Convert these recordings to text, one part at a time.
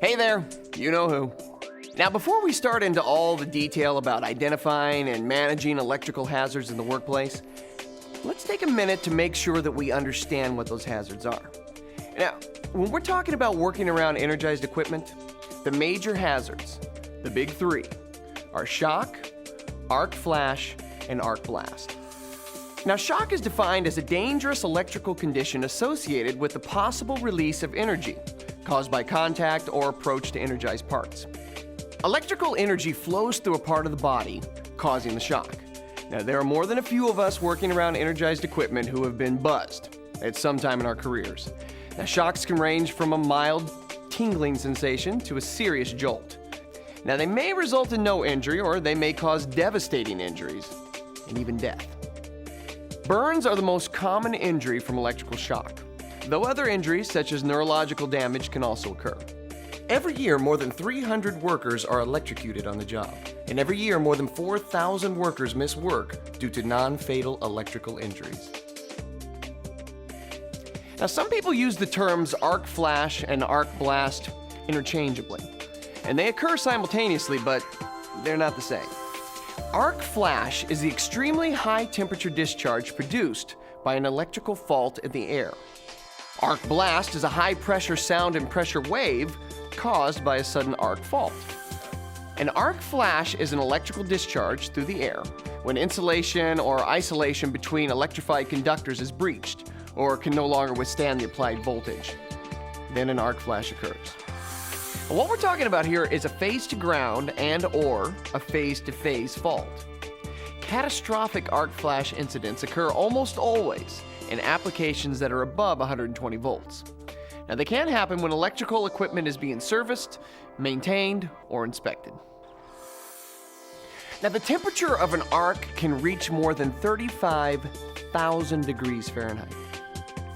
Hey there, you know who. Now, before we start into all the detail about identifying and managing electrical hazards in the workplace, let's take a minute to make sure that we understand what those hazards are. Now, when we're talking about working around energized equipment, the major hazards, the big three, are shock, arc flash, and arc blast. Now, shock is defined as a dangerous electrical condition associated with the possible release of energy caused by contact or approach to energized parts. Electrical energy flows through a part of the body, causing the shock. Now, there are more than a few of us working around energized equipment who have been buzzed at some time in our careers. Now, shocks can range from a mild tingling sensation to a serious jolt. Now, they may result in no injury, or they may cause devastating injuries and even death. Burns are the most common injury from electrical shock, though other injuries such as neurological damage can also occur. Every year, more than 300 workers are electrocuted on the job, and every year, more than 4,000 workers miss work due to non-fatal electrical injuries. Now, some people use the terms arc flash and arc blast interchangeably, and they occur simultaneously, but they're not the same. Arc flash is the extremely high temperature discharge produced by an electrical fault in the air. Arc blast is a high pressure sound and pressure wave caused by a sudden arc fault. An arc flash is an electrical discharge through the air when insulation or isolation between electrified conductors is breached or can no longer withstand the applied voltage. Then an arc flash occurs. And what we're talking about here is a phase-to-ground and/or a phase-to-phase fault. Catastrophic arc flash incidents occur almost always in applications that are above 120 volts. Now, they can happen when electrical equipment is being serviced, maintained, or inspected. Now, the temperature of an arc can reach more than 35,000 degrees Fahrenheit.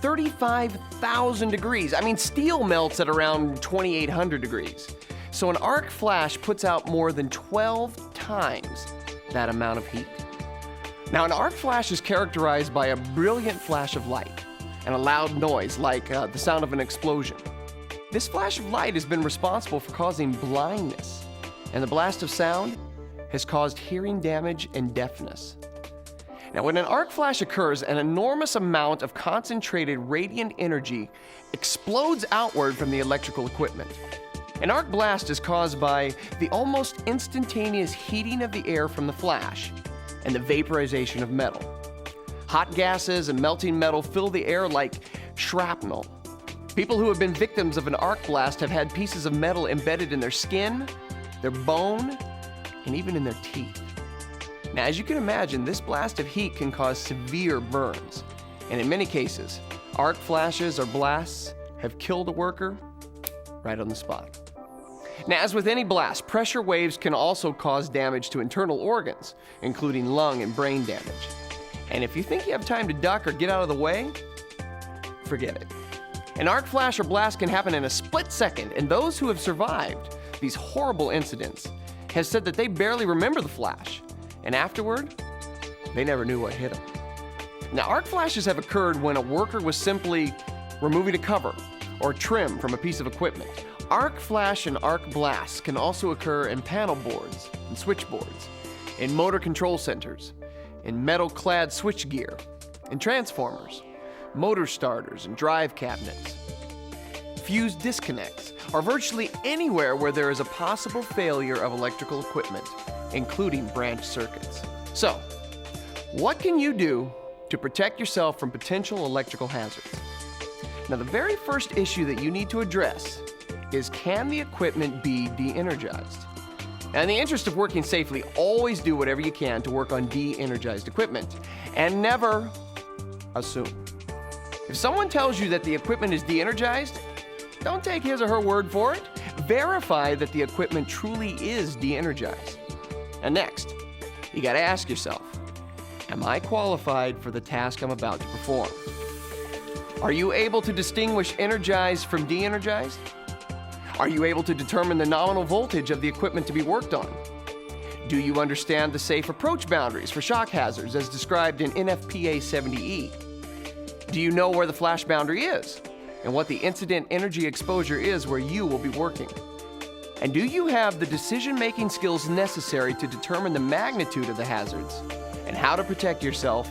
35,000 degrees. I mean, steel melts at around 2,800 degrees. So an arc flash puts out more than 12 times that amount of heat. Now, an arc flash is characterized by a brilliant flash of light and a loud noise like the sound of an explosion. This flash of light has been responsible for causing blindness, and the blast of sound has caused hearing damage and deafness. Now, when an arc flash occurs, an enormous amount of concentrated radiant energy explodes outward from the electrical equipment. An arc blast is caused by the almost instantaneous heating of the air from the flash and the vaporization of metal. Hot gases and melting metal fill the air like shrapnel. People who have been victims of an arc blast have had pieces of metal embedded in their skin, their bone, and even in their teeth. Now, as you can imagine, this blast of heat can cause severe burns, and in many cases, arc flashes or blasts have killed a worker right on the spot. Now, as with any blast, pressure waves can also cause damage to internal organs, including lung and brain damage. And if you think you have time to duck or get out of the way, forget it. An arc flash or blast can happen in a split second, and those who have survived these horrible incidents have said that they barely remember the flash, and afterward, they never knew what hit them. Now, arc flashes have occurred when a worker was simply removing a cover or trim from a piece of equipment. Arc flash and arc blasts can also occur in panel boards and switchboards, in motor control centers, in metal-clad switchgear, in transformers, motor starters, and drive cabinets, fuse disconnects, or virtually anywhere where there is a possible failure of electrical equipment, including branch circuits. So, what can you do to protect yourself from potential electrical hazards? Now, the very first issue that you need to address is, can the equipment be de-energized? Now, in the interest of working safely, always do whatever you can to work on de-energized equipment, and never assume. If someone tells you that the equipment is de-energized, don't take his or her word for it. Verify that the equipment truly is de-energized. And next, you gotta ask yourself, am I qualified for the task I'm about to perform? Are you able to distinguish energized from de-energized? Are you able to determine the nominal voltage of the equipment to be worked on? Do you understand the safe approach boundaries for shock hazards as described in NFPA 70E? Do you know where the flash boundary is and what the incident energy exposure is where you will be working? And do you have the decision-making skills necessary to determine the magnitude of the hazards and how to protect yourself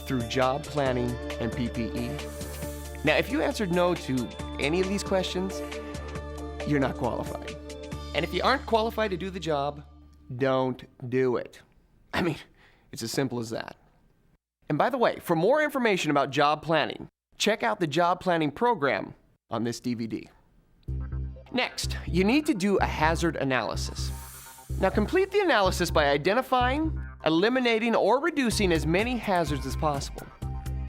through job planning and PPE? Now, if you answered no to any of these questions, you're not qualified. And if you aren't qualified to do the job, don't do it. I mean, it's as simple as that. And by the way, for more information about job planning, check out the job planning program on this DVD. Next, you need to do a hazard analysis. Now, complete the analysis by identifying, eliminating, or reducing as many hazards as possible.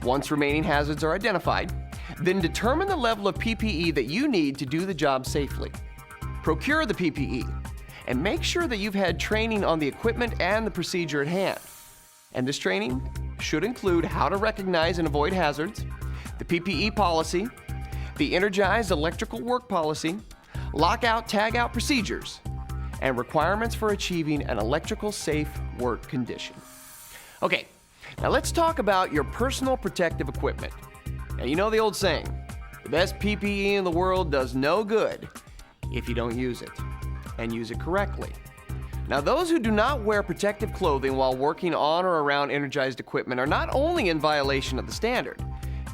Once remaining hazards are identified, then determine the level of PPE that you need to do the job safely. Procure the PPE, and make sure that you've had training on the equipment and the procedure at hand. And this training should include how to recognize and avoid hazards, the PPE policy, the energized electrical work policy, lockout, tagout procedures, and requirements for achieving an electrical safe work condition. Okay, now let's talk about your personal protective equipment. Now, you know the old saying, the best PPE in the world does no good if you don't use it, and use it correctly. Now, those who do not wear protective clothing while working on or around energized equipment are not only in violation of the standard,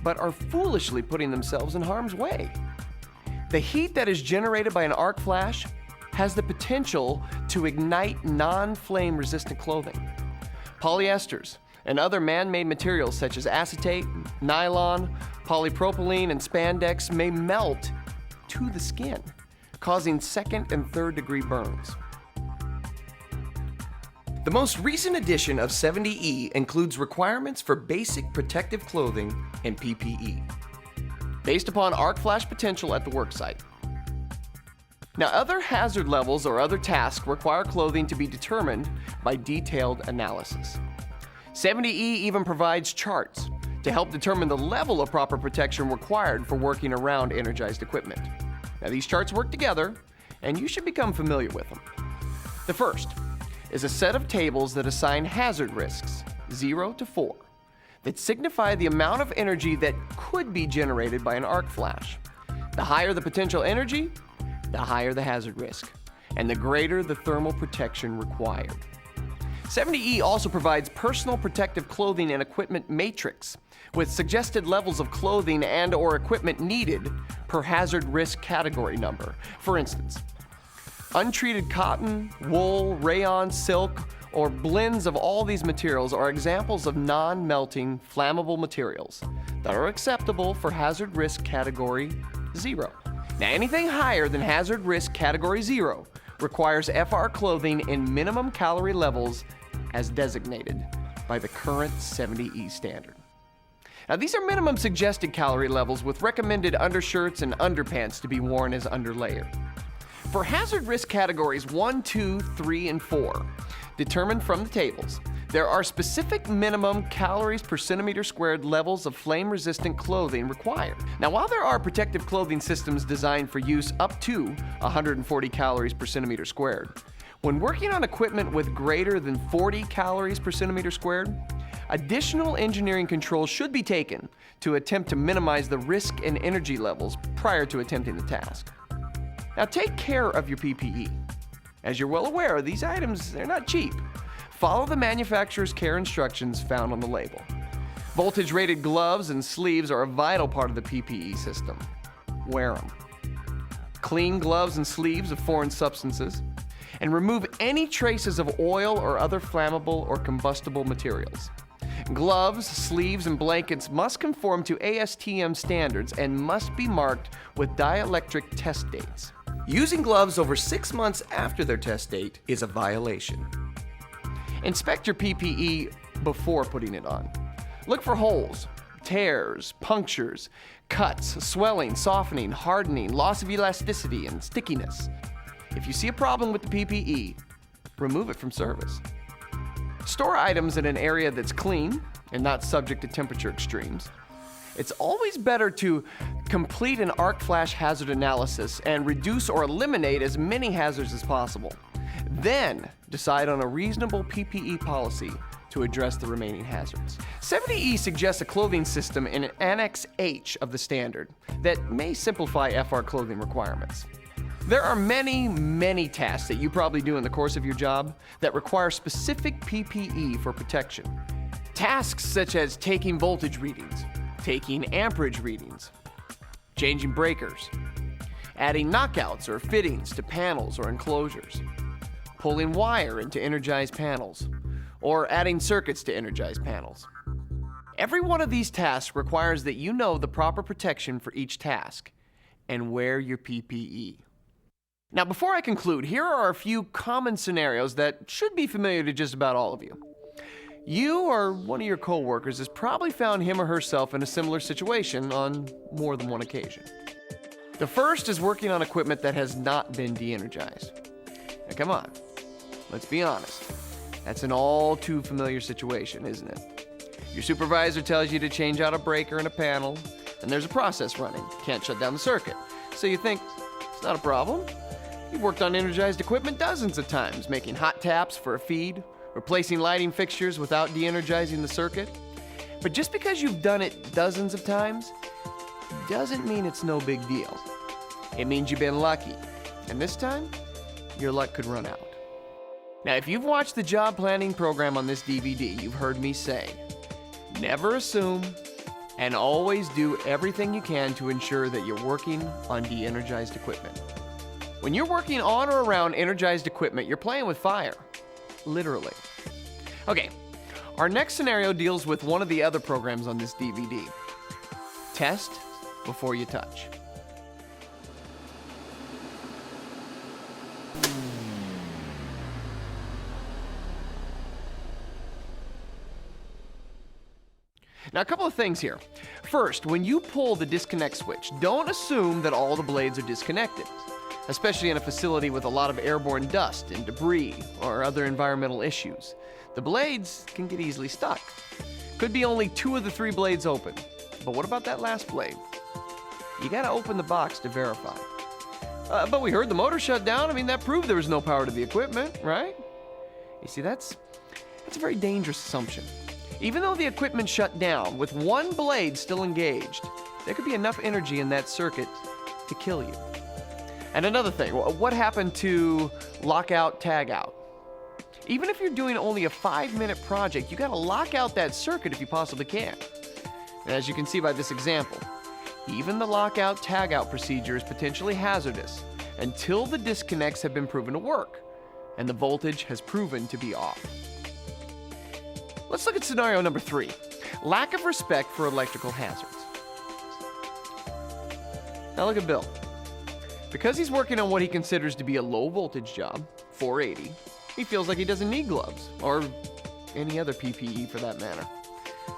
but are foolishly putting themselves in harm's way. The heat that is generated by an arc flash has the potential to ignite non-flame resistant clothing. Polyesters and other man-made materials such as acetate, nylon, polypropylene, and spandex may melt to the skin, causing second and third degree burns. The most recent edition of 70E includes requirements for basic protective clothing and PPE, based upon arc flash potential at the worksite. Now, other hazard levels or other tasks require clothing to be determined by detailed analysis. 70E even provides charts to help determine the level of proper protection required for working around energized equipment. Now, these charts work together, and you should become familiar with them. The first is a set of tables that assign hazard risks, 0 to 4, that signify the amount of energy that could be generated by an arc flash. The higher the potential energy, the higher the hazard risk, and the greater the thermal protection required. 70E also provides personal protective clothing and equipment matrix with suggested levels of clothing and/or equipment needed per hazard risk category number. For instance, untreated cotton, wool, rayon, silk, or blends of all these materials are examples of non-melting flammable materials that are acceptable for hazard risk category 0. Now, anything higher than hazard risk category 0 requires FR clothing in minimum calorie levels as designated by the current 70E standard. Now, these are minimum suggested calorie levels with recommended undershirts and underpants to be worn as underlayer. For hazard risk categories 1, 2, 3, and 4, determined from the tables, there are specific minimum calories per centimeter squared levels of flame-resistant clothing required. Now, while there are protective clothing systems designed for use up to 140 calories per centimeter squared, when working on equipment with greater than 40 calories per centimeter squared, additional engineering controls should be taken to attempt to minimize the risk and energy levels prior to attempting the task. Now, take care of your PPE. As you're well aware, these items, they're not cheap. Follow the manufacturer's care instructions found on the label. Voltage-rated gloves and sleeves are a vital part of the PPE system. Wear them. Clean gloves and sleeves of foreign substances, and remove any traces of oil or other flammable or combustible materials. Gloves, sleeves, and blankets must conform to ASTM standards and must be marked with dielectric test dates. Using gloves over 6 months after their test date is a violation. Inspect your PPE before putting it on. Look for holes, tears, punctures, cuts, swelling, softening, hardening, loss of elasticity, and stickiness. If you see a problem with the PPE, remove it from service. Store items in an area that's clean and not subject to temperature extremes. It's always better to complete an arc flash hazard analysis and reduce or eliminate as many hazards as possible. Then decide on a reasonable PPE policy to address the remaining hazards. 70E suggests a clothing system in Annex H of the standard that may simplify FR clothing requirements. There are many tasks that you probably do in the course of your job that require specific PPE for protection. Tasks such as taking voltage readings, taking amperage readings, changing breakers, adding knockouts or fittings to panels or enclosures, pulling wire into energized panels, or adding circuits to energized panels. Every one of these tasks requires that you know the proper protection for each task and wear your PPE. Now, before I conclude, here are a few common scenarios that should be familiar to just about all of you. You or one of your coworkers has probably found him or herself in a similar situation on more than one occasion. The first is working on equipment that has not been de-energized. Now, come on, let's be honest. That's an all too familiar situation, isn't it? Your supervisor tells you to change out a breaker in a panel, and there's a process running. Can't shut down the circuit. So you think, it's not a problem. You've worked on energized equipment dozens of times, making hot taps for a feed, replacing lighting fixtures without de-energizing the circuit. But just because you've done it dozens of times, doesn't mean it's no big deal. It means you've been lucky. And this time, your luck could run out. Now, if you've watched the job planning program on this DVD, you've heard me say, never assume and always do everything you can to ensure that you're working on de-energized equipment. When you're working on or around energized equipment, you're playing with fire. Literally. Okay, our next scenario deals with one of the other programs on this DVD. Test before you touch. Now, a couple of things here. First, when you pull the disconnect switch, don't assume that all the blades are disconnected, especially in a facility with a lot of airborne dust and debris or other environmental issues. The blades can get easily stuck. Could be only 2 of the 3 blades open. But what about that last blade? You gotta open the box to verify. But we heard the motor shut down. I mean, that proved there was no power to the equipment, right? You see, that's a very dangerous assumption. Even though the equipment shut down, with 1 blade still engaged, there could be enough energy in that circuit to kill you. And another thing, what happened to lockout, tagout? Even if you're doing only a 5-minute project, you gotta lock out that circuit if you possibly can. And as you can see by this example, even the lockout, tagout procedure is potentially hazardous until the disconnects have been proven to work and the voltage has proven to be off. Let's look at scenario number 3, lack of respect for electrical hazards. Now look at Bill. Because he's working on what he considers to be a low voltage job, 480, he feels like he doesn't need gloves, or any other PPE for that matter.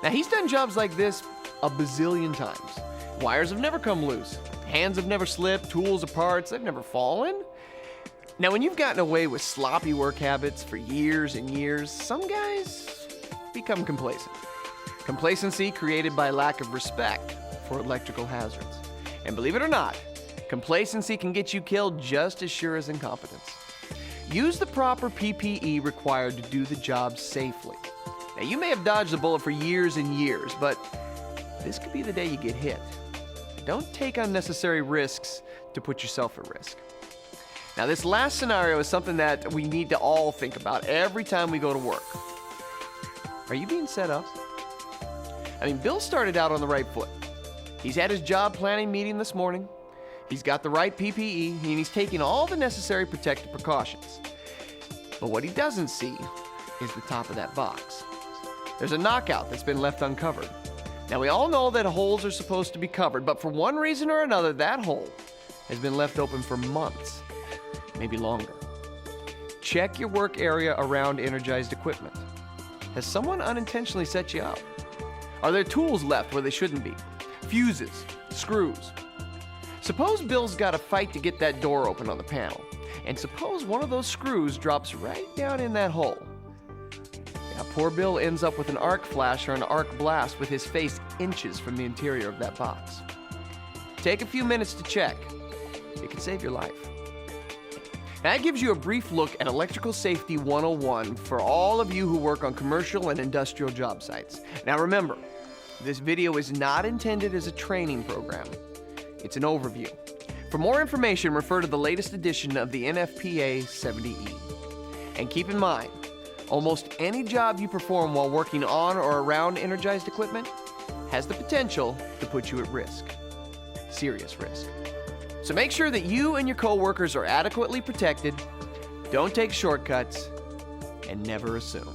Now, he's done jobs like this a bazillion times. Wires have never come loose, hands have never slipped, tools or parts, they've never fallen. Now, when you've gotten away with sloppy work habits for years and years, some guys become complacent. Complacency created by lack of respect for electrical hazards. And believe it or not, complacency can get you killed just as sure as incompetence. Use the proper PPE required to do the job safely. Now, you may have dodged the bullet for years and years, but this could be the day you get hit. Don't take unnecessary risks to put yourself at risk. Now, this last scenario is something that we need to all think about every time we go to work. Are you being set up? I mean, Bill started out on the right foot. He's had his job planning meeting this morning. He's got the right PPE, and he's taking all the necessary protective precautions. But what he doesn't see is the top of that box. There's a knockout that's been left uncovered. Now, we all know that holes are supposed to be covered, but for one reason or another, that hole has been left open for months, maybe longer. Check your work area around energized equipment. Has someone unintentionally set you up? Are there tools left where they shouldn't be? Fuses, screws. Suppose Bill's got to fight to get that door open on the panel, and suppose one of those screws drops right down in that hole. Now, poor Bill ends up with an arc flash or an arc blast with his face inches from the interior of that box. Take a few minutes to check. It could save your life. That gives you a brief look at Electrical Safety 101 for all of you who work on commercial and industrial job sites. Now remember, this video is not intended as a training program. It's an overview. For more information, refer to the latest edition of the NFPA 70E. And keep in mind, almost any job you perform while working on or around energized equipment has the potential to put you at risk. Serious risk. So make sure that you and your coworkers are adequately protected, don't take shortcuts, and never assume.